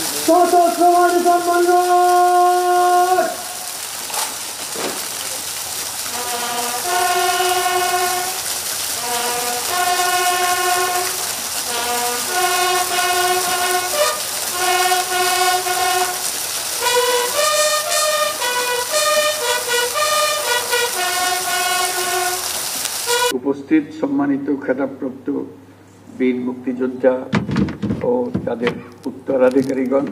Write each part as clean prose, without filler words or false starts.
সশস্ত্র সম্মান। উপস্থিত সম্মানিত খেতাবপ্রাপ্ত বীর মুক্তিযোদ্ধা ও তাদের উত্তরাধিকারীগণ,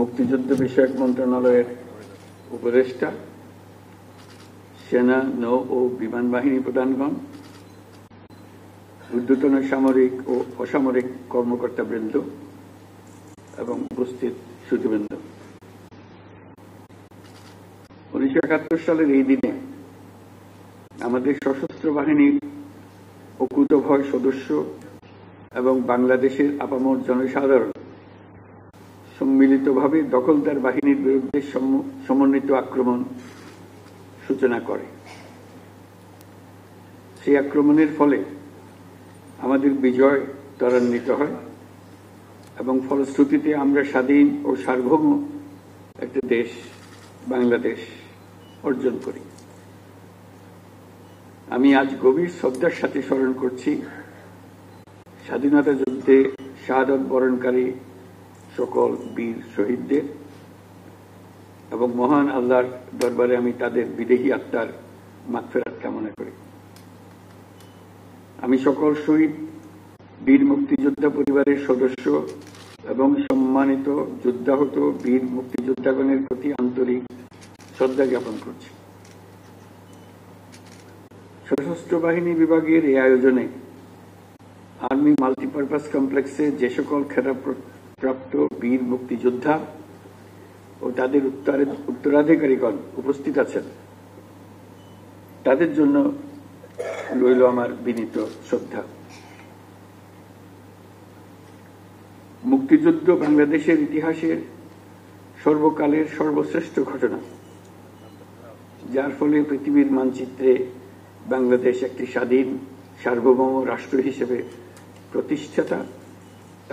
মুক্তিযুদ্ধ বিষয়ক মন্ত্রণালয়ের উপদেষ্টা, সেনা, নৌ ও বিমান বাহিনী প্রধানগণ, ঊর্ধ্বতন সামরিক ও অসামরিক কর্মকর্তাবৃন্দ এবং উপস্থিত সুধীবৃন্দ, 1971 সালের এই দিনে আমাদের সশস্ত্র বাহিনীর অকুতভয় সদস্য এবং বাংলাদেশের আপামর জনসাধারণ সম্মিলিতভাবে দখলদার বাহিনীর বিরুদ্ধে সমন্বিত আক্রমণ সূচনা করে। সেই আক্রমণের ফলে আমাদের বিজয় ত্বরান্বিত হয় এবং ফলশ্রুতিতে আমরা স্বাধীন ও সার্বভৌম একটা দেশ বাংলাদেশ অর্জন করি। আমি আজ গভীর শ্রদ্ধার সাথে স্মরণ করছি স্বাধীনতা যুদ্ধে শাহাদত বরণকারী সকল বীর শহীদদের এবং মহান আল্লাহর দরবারে আমি তাদের বিদেহী আত্মার মাগফিরাত কামনা করি। আমি সকল শহীদ বীর মুক্তিযোদ্ধা পরিবারের সদস্য এবং সম্মানিত যুদ্ধাহত বীর মুক্তিযোদ্ধাগণের প্রতি আন্তরিক শ্রদ্ধা জ্ঞাপন করছি। সশস্ত্র বাহিনী বিভাগের এই আয়োজনে আর্মি মাল্টিপারপাস কমপ্লেক্সে যে সকল খেতাবপ্রাপ্ত বীর মুক্তিযোদ্ধা ও তাদের উত্তরাধিকারীগণ উপস্থিত আছেন, তাদের জন্য রইল আমার বিনীত শ্রদ্ধা। মুক্তিযুদ্ধ বাংলাদেশের ইতিহাসের সর্বকালের সর্বশ্রেষ্ঠ ঘটনা, যার ফলে পৃথিবীর মানচিত্রে বাংলাদেশ একটি স্বাধীন সার্বভৌম রাষ্ট্র হিসেবে প্রতিষ্ঠাতা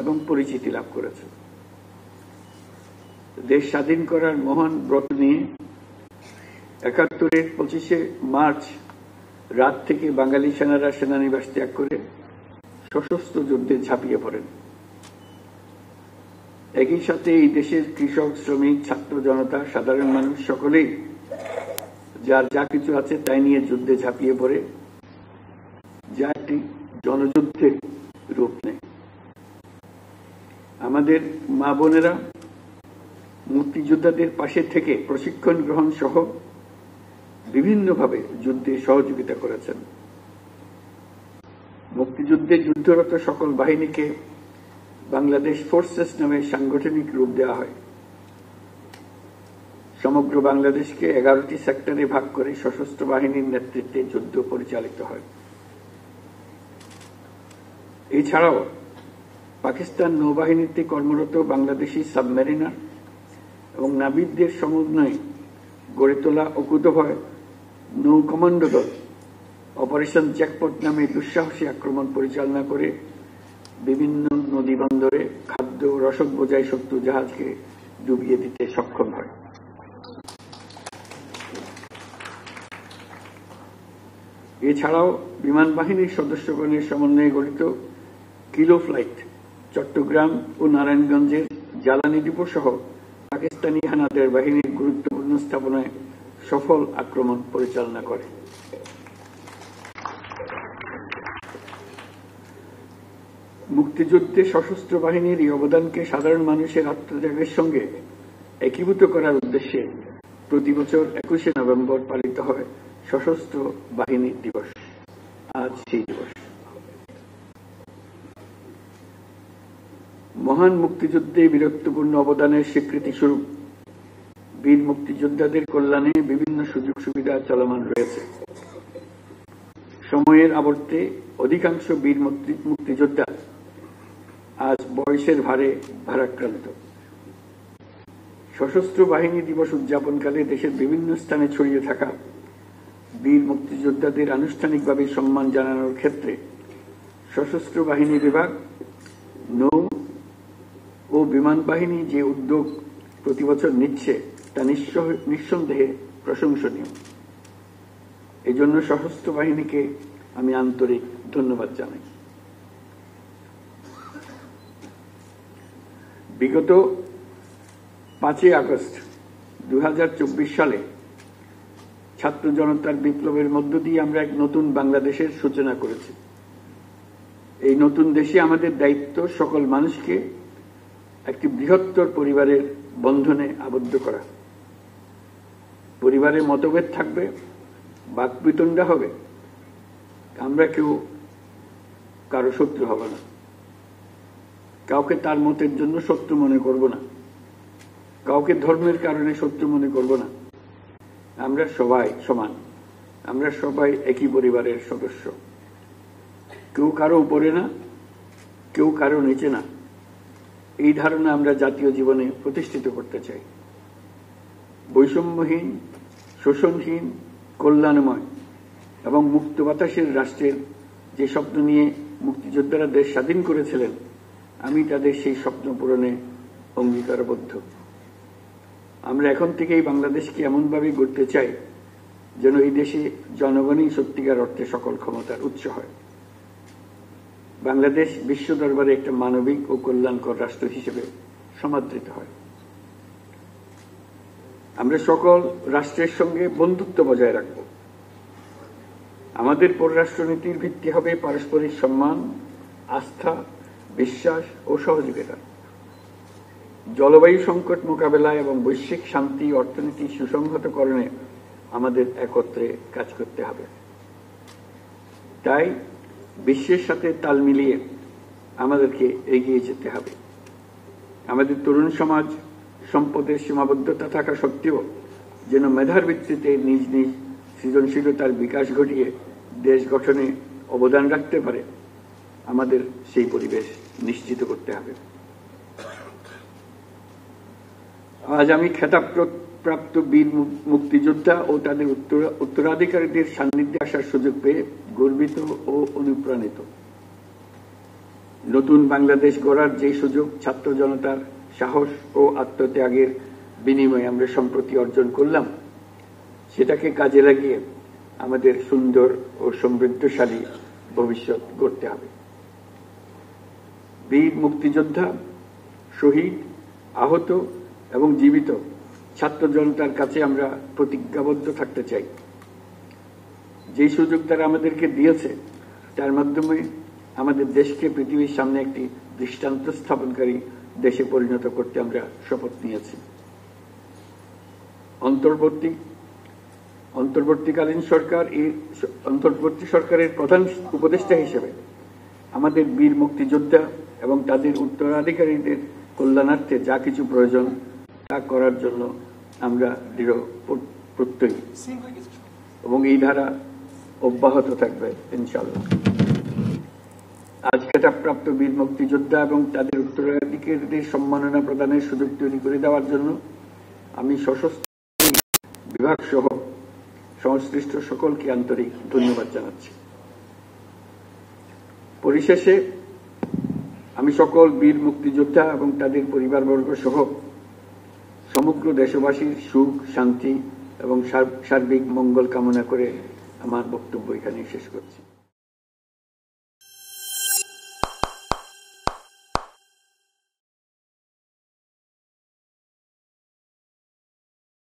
এবং পরিচিতি লাভ করেছে। দেশ স্বাধীন করার মহান ব্রত নিয়ে 71-এর 25শে মার্চ রাত থেকে বাঙালি সেনারা সেনানিবাস ত্যাগ করে সশস্ত্র যুদ্ধে ঝাঁপিয়ে পড়েন। একই সাথে এই দেশের কৃষক, শ্রমিক, ছাত্র জনতা, সাধারণ মানুষ সকলেই যার যা কিছু আছে তাই নিয়ে যুদ্ধে ঝাঁপিয়ে পড়ে, যা একটি জনযুদ্ধের রূপ নেয়। আমাদের মা বোনেরা মুক্তিযোদ্ধাদের পাশে থেকে প্রশিক্ষণ গ্রহণ সহ বিভিন্নভাবে যুদ্ধে সহযোগিতা করেছেন। মুক্তিযুদ্ধে যুদ্ধরত সকল বাহিনীকে বাংলাদেশ ফোর্সেস নামে সাংগঠনিক রূপ দেওয়া হয়। সমগ্র বাংলাদেশকে 11টি সেক্টরে ভাগ করে সশস্ত্র বাহিনীর নেতৃত্বে যুদ্ধ পরিচালিত হয়। এছাড়াও পাকিস্তান নৌবাহিনীতে কর্মরত বাংলাদেশি সাবমেরিনার এবং নাবিকদের সমন্বয়ে গড়ে তোলা অকুতভয় নৌ কমান্ডো দল অপারেশন জ্যাকপট নামে দুঃসাহসী আক্রমণ পরিচালনা করে বিভিন্ন নদী বন্দরে খাদ্য ও রসদ বোঝাই শত্রু জাহাজকে ডুবিয়ে দিতে সক্ষম হয়। এছাড়াও বিমান বাহিনীর সদস্যগণের সমন্বয়ে গঠিত কিলো ফ্লাইট চট্টগ্রাম ও নারায়ণগঞ্জের জ্বালানি ডিপো সহ পাকিস্তানি হানাদার বাহিনীর গুরুত্বপূর্ণ স্থাপনায় সফল আক্রমণ পরিচালনা করে। মুক্তিযুদ্ধে সশস্ত্র বাহিনীর এই অবদানকে সাধারণ মানুষের আত্মত্যাগের সঙ্গে একীভূত করার উদ্দেশ্যে প্রতি বছর 21শে নভেম্বর পালিত হয় সশস্ত্র বাহিনী দিবস। আজ সেই দিবস। মহান মুক্তিযুদ্ধে বীরত্বপূর্ণ অবদানের স্বীকৃতি স্বরূপ বীর মুক্তিযোদ্ধাদের কল্যাণে বিভিন্ন সুযোগ সুবিধা চলমান রয়েছে। সময়ের আবর্তে অধিকাংশ বীর মুক্তিযোদ্ধা আজ বয়সের ভারে ভারাক্রান্ত। সশস্ত্র বাহিনী দিবস উদযাপনকালে দেশের বিভিন্ন স্থানে ছড়িয়ে থাকা বীর মুক্তিযোদ্ধাদের আনুষ্ঠানিকভাবে সম্মান জানানোর ক্ষেত্রে সশস্ত্র বাহিনী বিভাগ, নৌ ও ও বিমান বাহিনী যে উদ্যোগ প্রতি বছর নিচ্ছে তা নিঃসন্দেহে প্রশংসনীয়। এই জন্য সশস্ত্র বাহিনীকে আমি আন্তরিক ধন্যবাদ জানাই। বিগত 5 আগস্ট 2024 সালে ছাত্র জনতার বিপ্লবের মধ্য দিয়ে আমরা এক নতুন বাংলাদেশের সূচনা করেছি। এই নতুন দেশে আমাদের দায়িত্ব সকল মানুষকে একটি বৃহত্তর পরিবারের বন্ধনে আবদ্ধ করা। পরিবারে মতভেদ থাকবে, বাকবিতণ্ডা হবে, আমরা কেউ কারো শত্রু হব না, কাউকে তার মতের জন্য শত্রু মনে করব না, কাউকে ধর্মের কারণে শত্রু মনে করব না। আমরা সবাই সমান, আমরা সবাই একই পরিবারের সদস্য, কেউ কারো উপরে না, কেউ কারো নিচে না। এই ধারণা আমরা জাতীয় জীবনে প্রতিষ্ঠিত করতে চাই। বৈষম্যহীন, শোষণহীন, কল্যাণময় এবং মুক্ত বাতাসের রাষ্ট্রের যে স্বপ্ন নিয়ে মুক্তিযোদ্ধারা দেশ স্বাধীন করেছিলেন, আমি তাদের সেই স্বপ্ন পূরণে অঙ্গীকারবদ্ধ। আমরা এখন থেকেই বাংলাদেশকে এমনভাবে গড়তে চাই যেন এই দেশে জনগণই সত্যিকার অর্থে সকল ক্ষমতার উৎস হয়। বাংলাদেশ বিশ্ব দরবারে একটা মানবিক ও কল্যাণকর রাষ্ট্র হিসেবে সমাদৃত হয়। আমরা সকল রাষ্ট্রের সঙ্গে বন্ধুত্ব বজায় রাখব। আমাদের পররাষ্ট্রনীতির ভিত্তি হবে পারস্পরিক সম্মান, আস্থা, বিশ্বাস ও সহযোগিতা। জলবায়ু সংকট মোকাবেলায় এবং বৈশ্বিক শান্তি অর্থনীতি সুসংহতকরণে আমাদের একত্রে কাজ করতে হবে। তাই বিশ্বের সাথে তাল মিলিয়ে আমাদেরকে এগিয়ে যেতে হবে। আমাদের তরুণ সমাজ সম্পদের সীমাবদ্ধতা থাকা সত্ত্বেও যেন মেধার ভিত্তিতে নিজ নিজ সৃজনশীলতার বিকাশ ঘটিয়ে দেশ গঠনে অবদান রাখতে পারে, আমাদের সেই পরিবেশ নিশ্চিত করতে হবে। আজ আমি খেতাবপ্রাপ্ত বীর মুক্তিযোদ্ধা ও তাদের উত্তরাধিকারীদের সান্নিধ্যে আসার সুযোগ পেয়ে গর্বিত ও অনুপ্রাণিত। নতুন বাংলাদেশ গড়ার যে সুযোগ ছাত্র জনতার সাহস ও আত্মত্যাগের বিনিময়ে আমরা সম্প্রতি অর্জন করলাম, সেটাকে কাজে লাগিয়ে আমাদের সুন্দর ও সমৃদ্ধশালী ভবিষ্যৎ গড়তে হবে। বীর মুক্তিযোদ্ধা, শহীদ, আহত এবং জীবিত ছাত্র জনতার কাছে আমরা প্রতিজ্ঞাবদ্ধ থাকতে চাই। যে সুযোগ তারা আমাদেরকে দিয়েছে তার মাধ্যমে আমাদের দেশকে পৃথিবীর সামনে একটি দৃষ্টান্ত স্থাপনকারী দেশে পরিণত করতে আমরা শপথ নিয়েছি। অন্তর্বর্তীকালীন অন্তর্বর্তী সরকারের প্রধান উপদেষ্টা হিসেবে আমাদের বীর মুক্তিযোদ্ধা এবং তাদের উত্তরাধিকারীদের কল্যাণার্থে যা কিছু প্রয়োজন তা করার জন্য আমরা দৃঢ় প্রত্যয়ী এবং এই ধারা অব্যাহত থাকবে ইনশাআল্লাহ। আজ খেতাবপ্রাপ্ত বীর মুক্তিযোদ্ধা এবং তাদের উত্তরাধিকারীদের সম্মাননা প্রদানের সুযোগ তৈরি করে দেওয়ার জন্য আমি সশস্ত্র বিভাগ সহ সংশ্লিষ্ট সকলকে আন্তরিক ধন্যবাদ জানাচ্ছি। পরিশেষে আমি সকল বীর মুক্তিযোদ্ধা এবং তাদের পরিবারবর্গ সহ সমগ্র দেশবাসীর সুখ, শান্তি এবং সার্বিক মঙ্গল কামনা করে আমার বক্তব্য এখানে শেষ করছি।